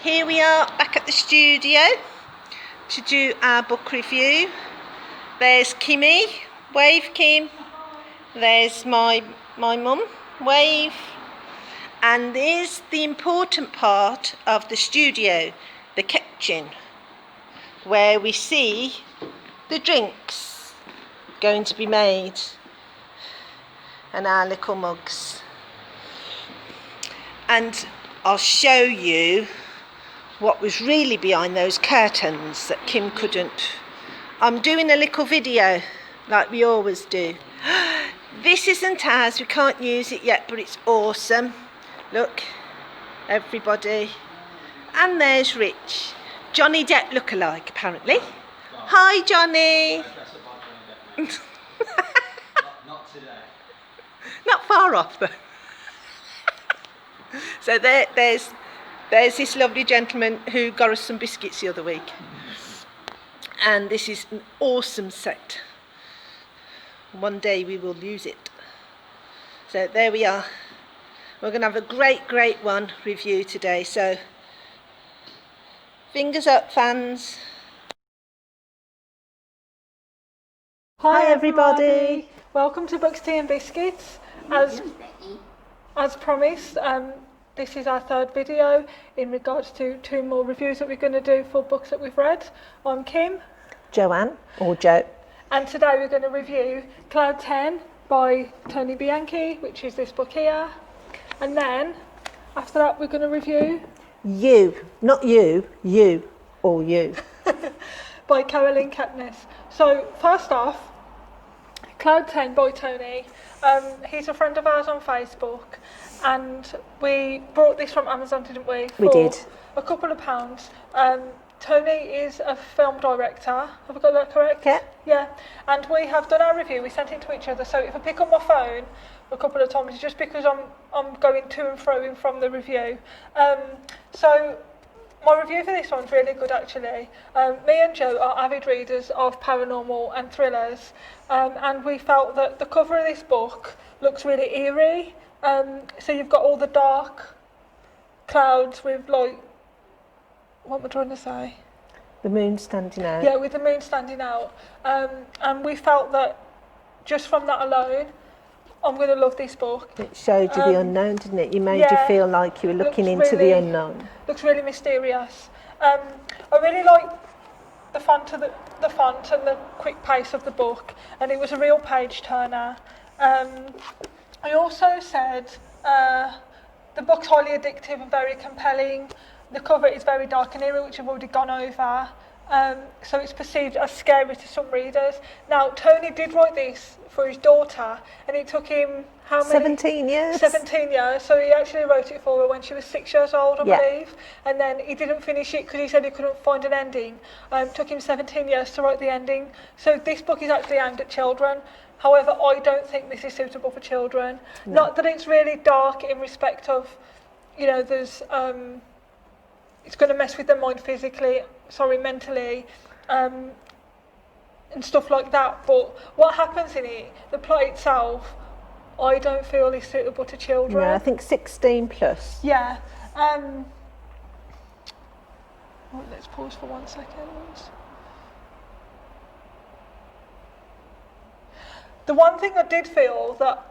Here we are back at the studio to do our book review. There's Kimmy, wave Kim. There's my mum, wave. And there's the important part of the studio, the kitchen, where we see the drinks going to be made and our little mugs. And I'll show you what was really behind those curtains that Kim couldn't. I'm doing a little video like we always do. This isn't ours, we can't use it yet, but it's awesome. Look, everybody. And there's Rich. Johnny Depp look-alike, apparently. Hi, Johnny. Not today. Not far off, though. So there's this lovely gentleman who got us some biscuits the other week. And this is an awesome set. One day we will use it. So there we are. We're going to have a great one review today. So fingers up, fans. Hi everybody. Welcome to Books, Tea and Biscuits. As promised, this is our third video in regards to 2 more reviews that we're going to do for books that we've read. I'm Kim. Joanne, or Jo. And today we're going to review Cloud 10 by Tony Bianchi, which is this book here. And then, after that, we're going to review... You, not you, or you. by Caroline Kepnes. So, first off, Cloud 10 by Tony. He's a friend of ours on Facebook, and we brought this from Amazon, didn't we? We did. A couple of pounds. Tony is a film director. Have I got that correct? Yeah. Yeah. And we have done our review. We sent it to each other. So if I pick up my phone a couple of times, it's just because I'm going to and fro from the review. So my review for this one's really good, actually. Me and Jo are avid readers of paranormal and thrillers, and we felt that the cover of this book looks really eerie. So you've got all the dark clouds with, like, what am I trying to say? The moon standing out. Yeah, with the moon standing out. And we felt that just from that alone, I'm going to love this book. It showed you the unknown, didn't it? You made you feel like you were looking into the unknown. Looks really mysterious. I really like the font and the quick pace of the book, and it was a real page turner. I also said the book's highly addictive and very compelling. The cover is very dark and eerie, which I've already gone over. So it's perceived as scary to some readers. Now, Tony did write this for his daughter, and it took him how many? 17 years. 17 years. So he actually wrote it for her when she was 6 years old, I believe. And then he didn't finish it because he said he couldn't find an ending. It took him 17 years to write the ending. So this book is actually aimed at children. However, I don't think this is suitable for children. No. Not that it's really dark in respect of, there's... it's going to mess with their mind mentally, and stuff like that. But what happens in it, the plot itself, I don't feel is suitable to children. No, I think 16 plus. Yeah. Let's pause for 1 second. The one thing I did feel that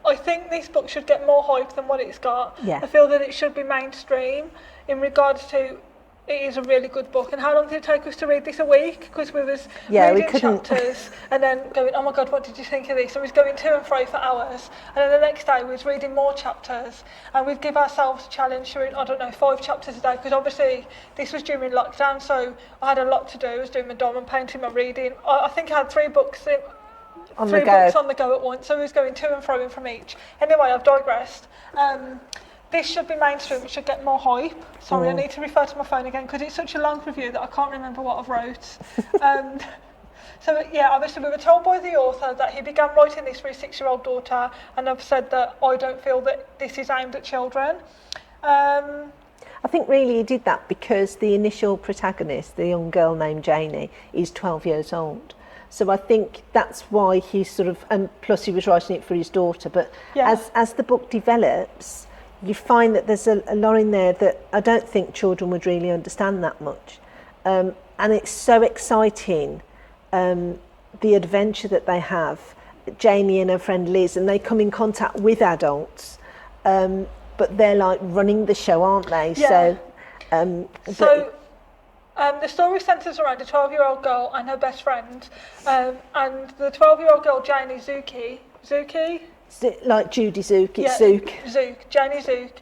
I think this book should get more hype than what it's got. Yeah. I feel that it should be mainstream in regards to it is a really good book. And how long did it take us to read this? A week? Because we was reading chapters and then going, oh my God, what did you think of this? And we was going to and fro for hours. And then the next day we was reading more chapters. And we'd give ourselves a challenge to read, 5 chapters a day. Because obviously this was during lockdown, so I had a lot to do. I was doing my diamond painting, my reading. I think I had 3 books on the go at once, so we was going to and fro from each. Anyway, I've digressed. This should be mainstream, it should get more hype. Sorry, I need to refer to my phone again because it's such a long review that I can't remember what I've wrote. So yeah, obviously we were told by the author that he began writing this for his 6-year-old daughter, and I've said that I don't feel that this is aimed at children. I think really he did that because the initial protagonist, the young girl named Janie, is 12 years old. So I think that's why he sort of, and plus he was writing it for his daughter, but as the book develops, you find that there's a lot in there that I don't think children would really understand that much. And it's so exciting, the adventure that they have, Jamie and her friend Liz, and they come in contact with adults, but they're like running the show, aren't they? Yeah. So, the story centres around a 12-year-old girl and her best friend, and the 12-year-old girl, Janie Zuki, like Judy Zook, it's Zook, Janie Zook.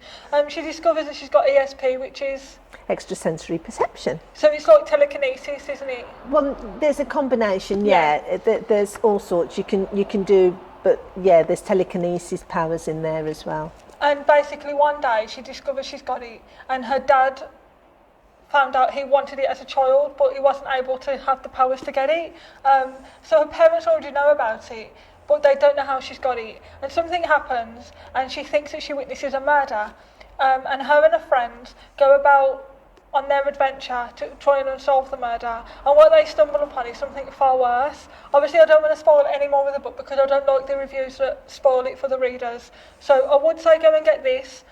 She discovers that she's got ESP, which is extrasensory perception. So it's like telekinesis, isn't it? Well, there's a combination, yeah. There's all sorts you can do, but yeah, there's telekinesis powers in there as well. And basically one day she discovers she's got it, and her dad found out he wanted it as a child, but he wasn't able to have the powers to get it. So her parents already know about it, but they don't know how she's got it. And something happens, and she thinks that she witnesses a murder. And her and her friends go about on their adventure to try and unsolve the murder. And what they stumble upon is something far worse. Obviously, I don't want to spoil any more of the book because I don't like the reviews that spoil it for the readers. So I would say go and get this.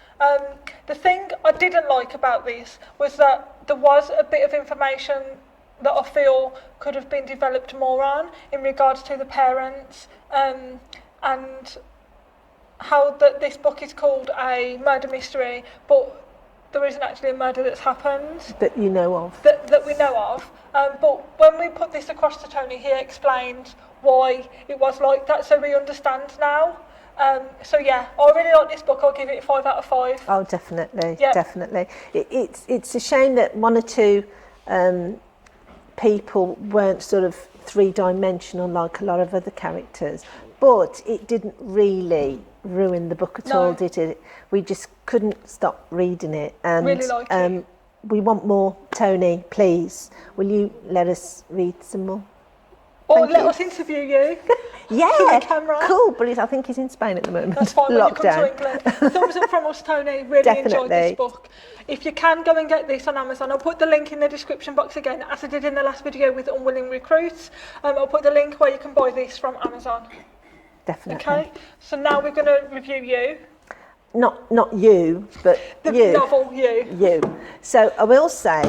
The thing I didn't like about this was that there was a bit of information that I feel could have been developed more on in regards to the parents, and how this book is called a murder mystery, but there isn't actually a murder that's happened. That you know of. That we know of. But when we put this across to Tony, he explained why it was like that, so we understand now. So yeah, I really like this book. I'll give it a 5 out of 5. Oh, definitely, yep. Definitely. It's a shame that one or two people weren't sort of three-dimensional like a lot of other characters, but it didn't really ruin the book at all, did it? We just couldn't stop reading it, and really liked it. We want more. Tony, please, will you let us read some more? Or let us interview you. Yeah, camera. Cool, but I think he's in Spain at the moment. That's fine. When you come to Lockdown. England. Thumbs up from us, Tony. Really enjoyed this book. If you can, go and get this on Amazon. I'll put the link in the description box again, as I did in the last video with Unwilling Recruits. I'll put the link where you can buy this from Amazon. Definitely. Okay, so now we're going to review you. Not you, but the you. novel You. So I will say,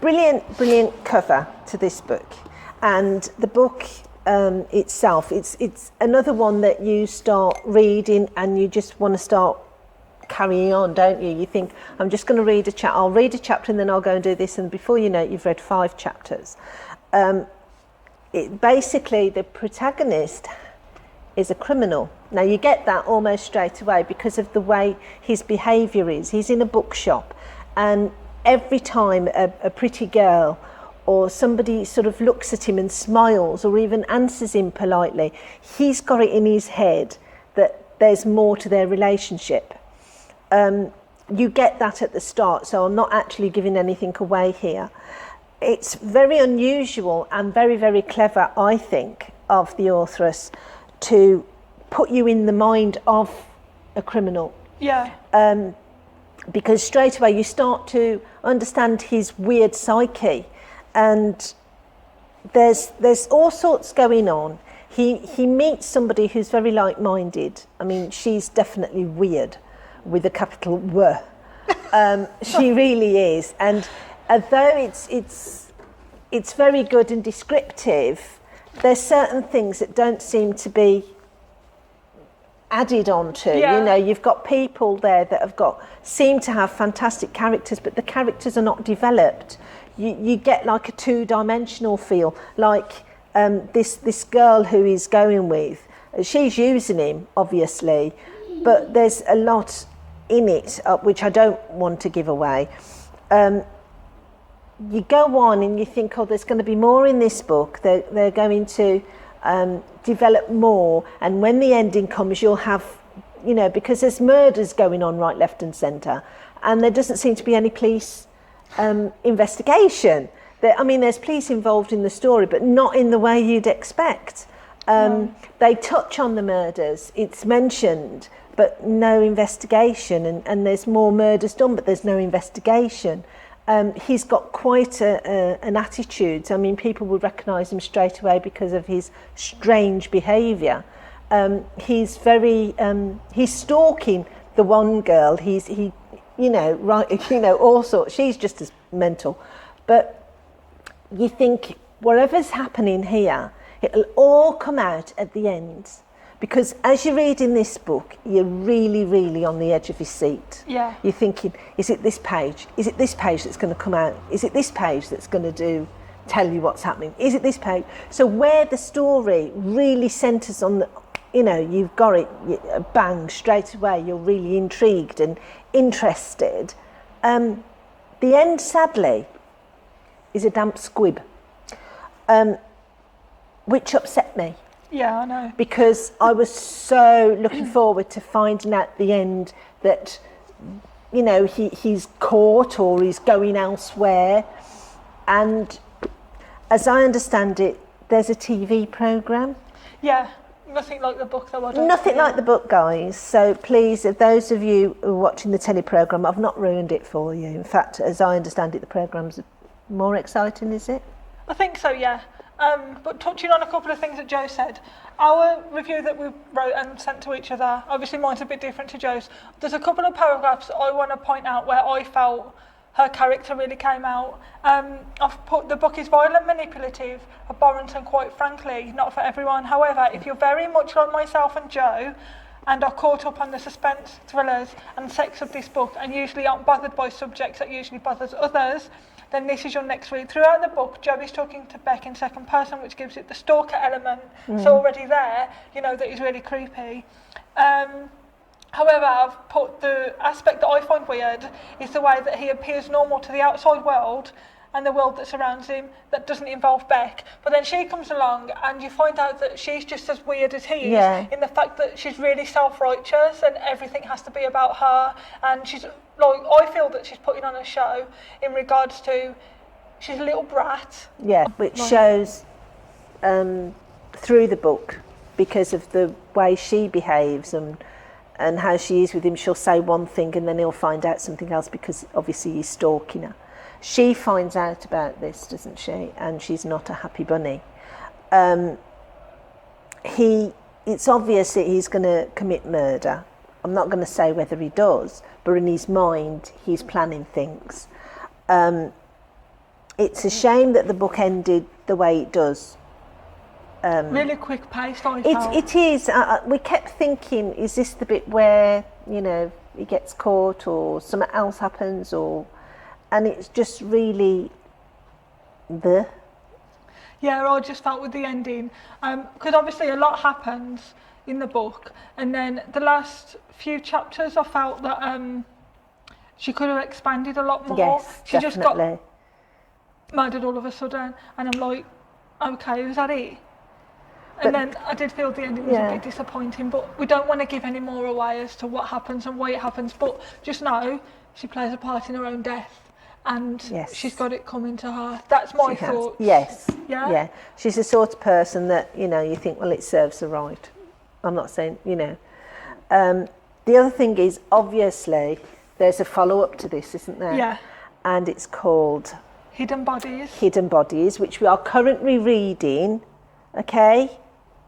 brilliant cover to this book, and the book itself. It's another one that you start reading and you just want to start carrying on, don't you? You think, I'm just going to read a chapter. I'll read a chapter and then I'll go and do this, and before you know it, you've read 5 chapters. Basically, the protagonist is a criminal. Now, you get that almost straight away because of the way his behaviour is. He's in a bookshop, and every time a pretty girl or somebody sort of looks at him and smiles or even answers him politely, he's got it in his head that there's more to their relationship. You get that at the start, so I'm not actually giving anything away here. It's very unusual and very, very clever, I think, of the authoress to put you in the mind of a criminal. Yeah. Because straight away you start to understand his weird psyche, and there's all sorts going on. He meets somebody who's very like-minded. I mean, she's definitely weird, with a capital W. She really is, and although it's very good and descriptive, there's certain things that don't seem to be added onto. Yeah. You know, you've got people there that seem to have fantastic characters, but the characters are not developed. You get like a 2-dimensional feel, like this girl who he's going with. She's using him, obviously, but there's a lot in it which I don't want to give away. You go on and you think, oh, there's going to be more in this book. They're going to develop more, and when the ending comes, you'll have, you know, because there's murders going on right, left and centre, and there doesn't seem to be any police investigation. There's police involved in the story, but not in the way you'd expect. They touch on the murders, it's mentioned, but no investigation, and there's more murders done, but there's no investigation. He's got quite an attitude. I mean, people would recognise him straight away because of his strange behaviour. he's stalking the one girl. He all sorts. She's just as mental, but you think whatever's happening here, it'll all come out at the end, because as you're reading this book, you're really, really on the edge of your seat. Yeah. You're thinking, is it this page? Is it this page that's going to come out? Is it this page that's going to tell you what's happening? Is it this page? So where the story really centres on the, you've got it, bang, straight away, you're really intrigued and interested. The end, sadly, is a damp squib, which upset me. Yeah, I know. Because I was so looking forward to finding out the end that, he's caught or he's going elsewhere. And as I understand it, there's a TV programme. Yeah, nothing like the book though. Nothing like the book, guys. So please, if those of you who are watching the telly programme, I've not ruined it for you. In fact, as I understand it, the programme's more exciting, is it? I think so, yeah. But touching on a couple of things that Jo said, our review that we wrote and sent to each other, obviously mine's a bit different to Jo's. There's a couple of paragraphs I want to point out where I felt her character really came out. I've put, the book is violent, manipulative, abhorrent and quite frankly not for everyone. However, if you're very much like myself and Jo and are caught up on the suspense, thrillers and sex of this book and usually aren't bothered by subjects that usually bothers others, then this is your next read. Throughout the book, Jo is talking to Beck in second person, which gives it the stalker element. So already there, that is really creepy. However, I've put the aspect that I find weird is the way that he appears normal to the outside world and the world that surrounds him that doesn't involve Beck. But then she comes along and you find out that she's just as weird as he is in the fact that she's really self-righteous and everything has to be about her. And she's like, I feel that she's putting on a show in regards to, she's a little brat. Yeah, which shows through the book because of the way she behaves and how she is with him. She'll say one thing and then he'll find out something else because obviously he's stalking her. She finds out about this, doesn't she? And she's not a happy bunny. It's obvious that he's going to commit murder. I'm not going to say whether he does, but in his mind, he's planning things. It's a shame that the book ended the way it does. Really quick paced, I felt. It is. We kept thinking, is this the bit where, he gets caught or something else happens and it's just really Yeah, I just felt with the ending, because obviously a lot happens in the book, and then the last few chapters I felt that she could have expanded a lot more. Yes, she definitely. just got murdered all of a sudden, and I'm like, okay, is that it? And then I did feel the ending was a bit disappointing, but we don't want to give any more away as to what happens and why it happens, but just know she plays a part in her own death. And she's got it coming to her. That's my thoughts. Yes. Yeah? Yeah. She's the sort of person that, you think, well, it serves her right. I'm not saying, The other thing is, obviously, there's a follow-up to this, isn't there? Yeah. And it's called Hidden Bodies. Hidden Bodies, which we are currently reading. Okay?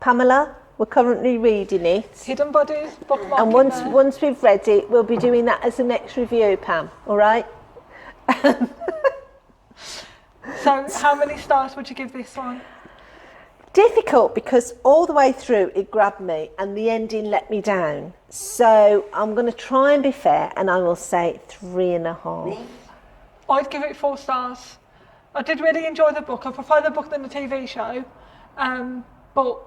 Pamela, we're currently reading it. Hidden Bodies, bookmark. And once we've read it, we'll be doing that as the next review, Pam. All right? So how many stars would you give this one? Difficult, because all the way through it grabbed me and the ending let me down. So I'm going to try and be fair and I will say 3.5. I'd give it 4 stars. I did really enjoy the book. I prefer the book than the TV show. But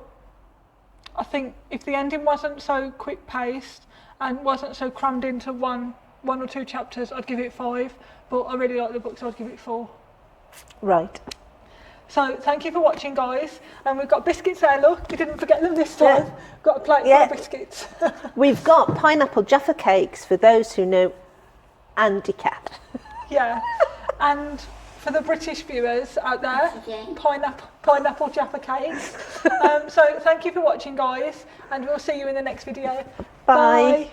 I think if the ending wasn't so quick paced and wasn't so crammed into one or 2 chapters, I'd give it 5. But I really like the book, so I'd give it 4. Right. So thank you for watching, guys. And we've got biscuits there, look. We didn't forget them this time. Yeah. Got a plate full of biscuits. We've got pineapple Jaffa cakes for those who know Andy Cap. Yeah. And for the British viewers out there, pineapple Jaffa cakes. So thank you for watching, guys. And we'll see you in the next video. Bye. Bye.